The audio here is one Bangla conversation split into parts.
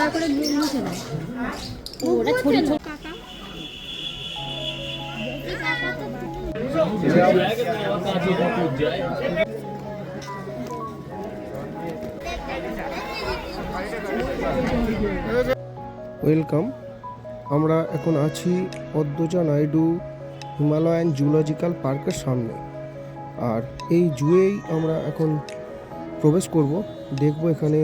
বার করে মুছে নেয়। ওটা ছড়ি ছড়ি ওয়েলকাম। আমরা এখন আছি পদ্মজা নাইডু হিমালয়ান জুলজিক্যাল পার্কের সামনে। আর এই জুয়েই আমরা এখন প্রবেশ করব, দেখব এখানে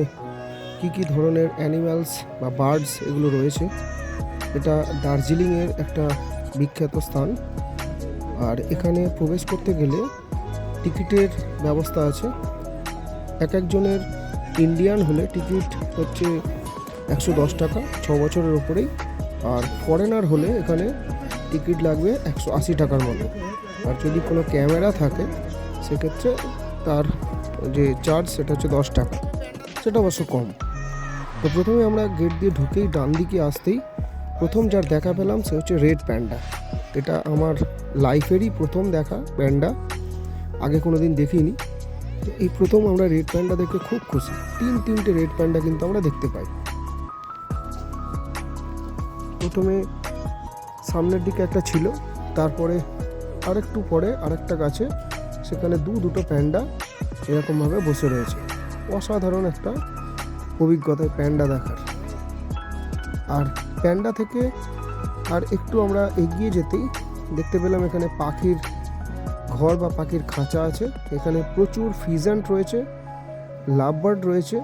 কি কি ধরনের অ্যানিম্যালস বা বার্ডস এগুলো রয়েছে। এটা দার্জিলিংয়ের একটা বিখ্যাত স্থান। আর এখানে প্রবেশ করতে গেলে টিকিটের ব্যবস্থা আছে। এক একজনের ইন্ডিয়ান হলে টিকিট হচ্ছে 110 টাকা, 6 বছরের ওপরেই। আর ফরেনার হলে এখানে টিকিট লাগবে 180 টাকার মতো। আর যদি কোনো ক্যামেরা থাকে সেক্ষেত্রে তার যে চার্জ সেটা হচ্ছে 10 টাকা, সেটা অবশ্য কম। তো প্রথমে আমরা গেট দিয়ে ঢুকেই ডান দিকে আসতেই প্রথম যার দেখা পেলাম সে হচ্ছে রেড প্যান্ডা। এটা আমার লাইফেরই প্রথম দেখা প্যান্ডা, আগে কোনো দিন দেখিনি। তো এই প্রথম আমরা রেড প্যান্ডা দেখে খুব খুশি। তিনটে রেড প্যান্ডা কিন্তু আমরা দেখতে পাই। প্রথমে সামনের দিকে একটা ছিল, তারপরে আরেকটু পরে আরেকটা গাছে সেখানে দুটো প্যান্ডা এরকমভাবে বসে রয়েছে। অসাধারণ একটা অভিজ্ঞতা প্যান্ডা দেখার। আর প্যান্ডা থেকে আর একটু আমরা এগিয়ে যেতেই দেখতে পেলাম এখানে পাখির ঘর বা পাখির খাঁচা আছে। এখানে প্রচুর ফিজেন্ট রয়েছে, লাভ বার্ড রয়েছে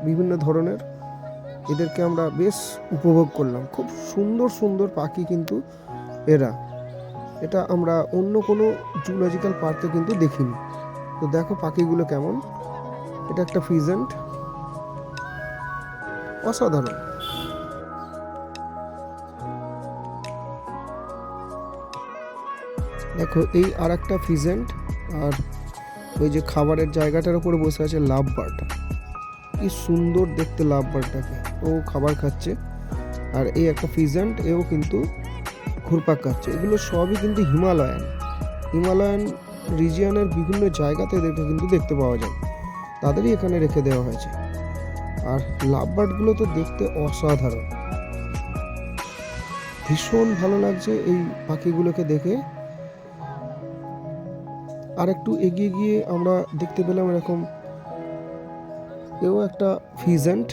বিভিন্ন ধরনের। এদেরকে আমরা বেশ উপভোগ করলাম। খুব সুন্দর সুন্দর পাখি কিন্তু এটা আমরা অন্য কোনো জুলজিক্যাল পার্কে কিন্তু দেখিনি। তো দেখো পাখিগুলো কেমন। এটা একটা ফিজেন্ট, অসাধারণ। দেখো এই আর একটা ফিজেন্ট, আর ওই যে খাবারের জায়গাটার উপরে বসে আছে লাভ বার্ড। কি সুন্দর দেখতে লাভ বার্ডটাকে, ও খাবার খাচ্ছে। আর এই একটা ফিজেন্ট, এও কিন্তু ঘুরপাক খাচ্ছে। এগুলো সবই কিন্তু হিমালয়ান রিজিয়নের বিভিন্ন জায়গাতে এদেরকে কিন্তু দেখতে পাওয়া যায়, তাদেরই এখানে রেখে দেওয়া হয়েছে। আর লাভ বার্ডগুলো তো দেখতে অসাধারণ, ভীষণ ভালো লাগছে এই পাখিগুলোকে দেখে। আর একটু এগিয়ে গিয়ে আমরা দেখতে পেলাম এরকম এও একটা ফিজেন্ট।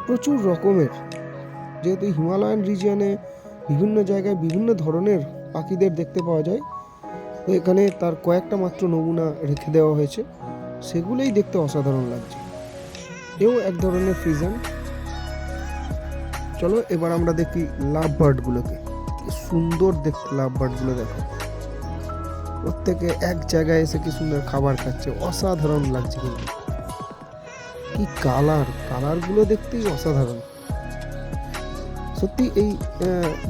প্রচুর রকমের, যেহেতু হিমালয়ান রিজিয়নে বিভিন্ন জায়গায় বিভিন্ন ধরনের পাখিদের দেখতে পাওয়া যায়, তো এখানে তার কয়েকটা মাত্র নমুনা রেখে দেওয়া হয়েছে, সেগুলোই দেখতে অসাধারণ লাগছে। এও এক ধরনের ফিজেন্ট। চলো এবার আমরা দেখি লাভ বার্ডগুলোকে। কি সুন্দর দেখতে লাভ বার্ডগুলো, দেখো প্রত্যেকে এক জায়গায় এসে কি সুন্দর খাবার খাচ্ছে, অসাধারণ লাগছে। কিন্তু কি কালারগুলো দেখতেই অসাধারণ। সত্যি এই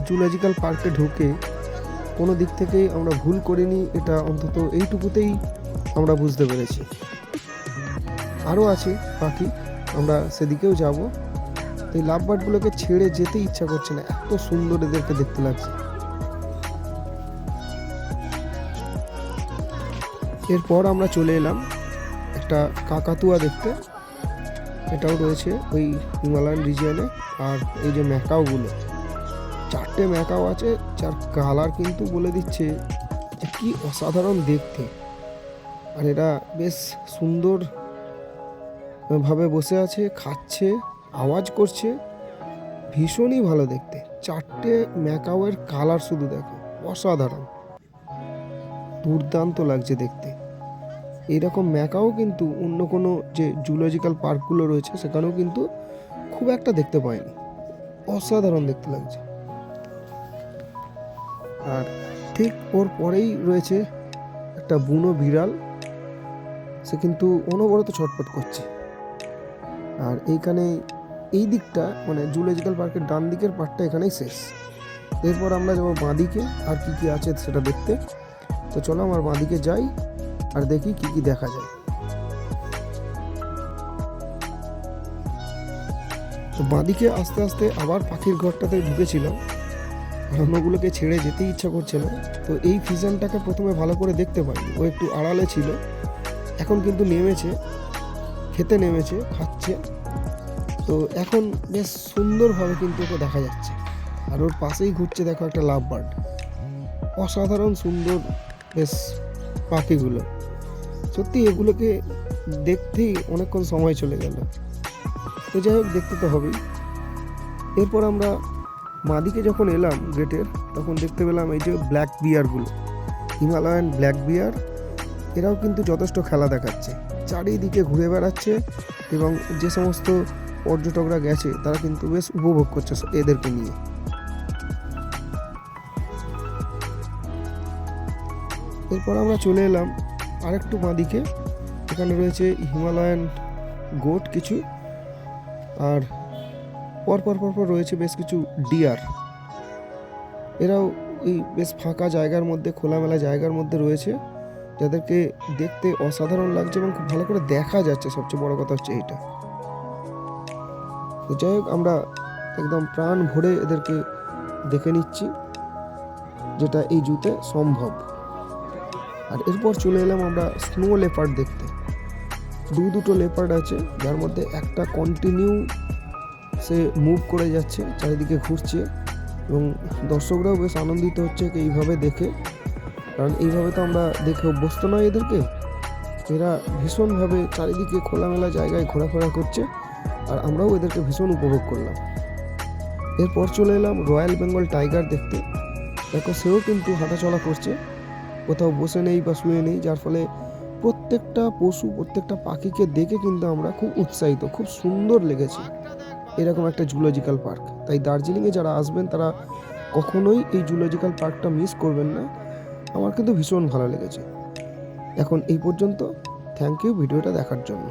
জুলজিক্যাল পার্কে ঢুকে কোনো দিক থেকেই আমরা ভুল করিনি, এটা অন্তত এইটুকুতেই আমরা বুঝতে পেরেছি। আরও আছে পাখি, আমরা সেদিকেও যাব। তো এই লাভ বার্ডগুলোকে ছেড়ে যেতে ইচ্ছা করছে না, এত সুন্দর এদেরকে দেখতে লাগছে। এরপর আমরা চলে এলাম একটা কাকাতুয়া দেখতে। এটাও রয়েছে ওই হিমালয়ান রিজিয়নে। আর এই যে ম্যাকাওগুলো, 4টে ম্যাকাও আছে, যার কালার কিন্তু বলে দিচ্ছে যে কি অসাধারণ দেখতে। আর এরা বেশ সুন্দর ভাবে বসে আছে, খাচ্ছে, আওয়াজ করছে, ভীষণই ভালো দেখতে। 4টে ম্যাকাওয়ের কালার শুধু দেখো, অসাধারণ, দুর্দান্ত লাগছে দেখতে। এইরকম ম্যাকাও কিন্তু অন্য কোনো যে জুলজিক্যাল পার্কগুলো রয়েছে সেখানেও কিন্তু খুব একটা দেখতে পাইনি। অসাধারণ দেখতে লাগছে। আর ঠিক ওর পরেই রয়েছে একটা বুনো বিড়াল, সে কিন্তু অনবরত ছটফট করছে। আর এইখানে এই দিকটা মানে জুলজিক্যাল পার্কের ডান দিকের পার্টটা এখানেই শেষ। এরপর আমরা যাবো বাঁদিকে আর কি কি আছে সেটা দেখতে। তো চলো আমার বাঁদিকে যাই আর দেখি কি কি দেখা যায়। তো বাঁদিকে আস্তে আস্তে আবার পাখির ঘরটাতে ঢুকেছিলাম, অন্যগুলোকে ছেড়ে যেতে ইচ্ছা করছে না। তো এই ফিজেন্টটাকে প্রথমে ভালো করে দেখতে পাইনি, ও একটু আড়ালে ছিল। এখন কিন্তু নেমেছে, খেতে নেমেছে, খাচ্ছে। তো এখন বেশ সুন্দরভাবে কিন্তু ওকে দেখা যাচ্ছে। আর ওর পাশেই ঘুরছে দেখো একটা লাভ বার্ড, অসাধারণ সুন্দর বেশ পাখিগুলো। সত্যি এগুলোকে দেখতেই অনেকক্ষণ সময় চলে গেল। তো যাই হোক, দেখতে তো হবেই। এরপর আমরা মাদিকে যখন এলাম গেটের, তখন দেখতে পেলাম এই যে ব্ল্যাক বিয়ারগুলো, হিমালয়ান ব্ল্যাক বিয়ার। এরাও কিন্তু যথেষ্ট খেলা দেখাচ্ছে, চারিদিকে ঘুরে বেড়াচ্ছে এবং যে সমস্ত পর্যটকরা গেছে তারা কিন্তু বেশ উপভোগ করছে এদেরকে নিয়ে। এরপর আমরা চলে এলাম আরেকটু বাঁদিকে। এখানে রয়েছে হিমালয়ান গোট কিছু, আর পরপর রয়েছে বেশ কিছু ডিয়ার। এরাও এই বেশ ফাঁকা জায়গার মধ্যে, খোলামেলা জায়গার মধ্যে রয়েছে, যাদেরকে দেখতে অসাধারণ লাগছে এবং খুব ভালো করে দেখা যাচ্ছে। সবচেয়ে বড় কথা হচ্ছে এইটা। তো যাই হোক, আমরা একদম প্রাণ ভরে এদেরকে দেখে নিচ্ছি, যেটা এই জুতে সম্ভব। আর এরপর চলে এলাম আমরা স্নো লেপার্ড দেখতে। দুটো লেপার্ড আছে, যার মধ্যে একটা কন্টিনিউ সে মুভ করে যাচ্ছে, চারিদিকে ঘুরছে এবং দর্শকরাও বেশ আনন্দিত হচ্ছে এইভাবে দেখে, কারণ এইভাবে তো আমরা দেখে অভ্যস্ত নয় এদেরকে। এরা ভীষণভাবে চারিদিকে খোলামেলা জায়গায় ঘোরাফেরা করছে, আর আমরাও এদেরকে ভীষণ উপভোগ করলাম। এরপর চলে এলাম রয়্যাল বেঙ্গল টাইগার দেখতে। দেখো, সেও কিন্তু হাঁটাচলা করছে, কোথাও বসে নেই বা শুয়ে নেই, যার ফলে প্রত্যেকটা পশু, প্রত্যেকটা পাখিকে দেখে কিন্তু আমরা খুব উৎসাহিত, খুব সুন্দর লেগেছে এরকম একটা জুলজিক্যাল পার্ক। তাই দার্জিলিংয়ে যারা আসবেন তারা কখনোই এই জুলজিক্যাল পার্কটা মিস করবেন না। আমার কিন্তু ভীষণ ভালো লেগেছে। এখন এই পর্যন্ত। থ্যাংক ইউ ভিডিওটা দেখার জন্য।